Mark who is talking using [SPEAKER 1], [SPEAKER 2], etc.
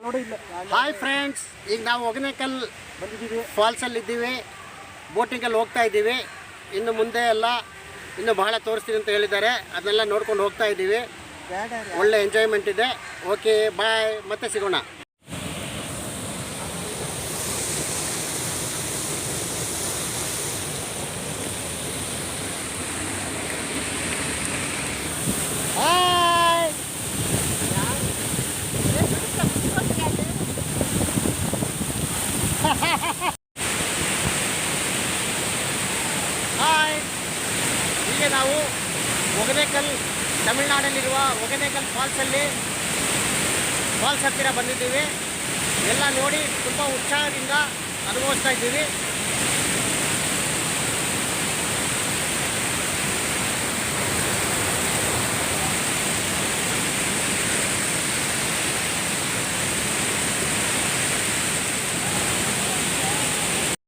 [SPEAKER 1] ನೋಡಿ ಇಲ್ಲ.
[SPEAKER 2] Hi friends, ಈಗ ನಾವು ಹೊಗೇನಕಲ್
[SPEAKER 1] ಬಂದಿದ್ದೀವಿ.
[SPEAKER 2] ಫಾಲ್ಸಲ್ಲಿದ್ದೀವಿ. ಬೋಟಿಂಗಲ್ಲಿ ಹೋಗ್ತಾ ಇದ್ದೀವಿ. ಇನ್ನು ಮುಂದೆ ಎಲ್ಲ ಇನ್ನೂ ಬಹಳ ತೋರಿಸ್ತೀನಿ ಅಂತ ಹೇಳಿದ್ದಾರೆ. ಅದನ್ನೆಲ್ಲ ನೋಡ್ಕೊಂಡು ಹೋಗ್ತಾ ಇದ್ದೀವಿ. ಒಳ್ಳೆ ಎಂಜಾಯ್ಮೆಂಟ್ ಇದೆ. ಓಕೆ, ಬಾಯ್, ಮತ್ತೆ ಸಿಗೋಣ. ಹಾಯ್ ಹಾಯ್, ಈಗ ನಾವು ಹೊಗೇನಕಲ್, ತಮಿಳ್ನಾಡಲ್ಲಿರುವ ಹೊಗೇನಕಲ್ ಫಾಲ್ಸ್ ಹತ್ತಿರ ಬಂದಿದ್ದೀವಿ. ಎಲ್ಲ ನೋಡಿ ತುಂಬ ಉತ್ಸಾಹದಿಂದ ಅನುಭವಿಸ್ತಾ ಇದ್ದೀವಿ.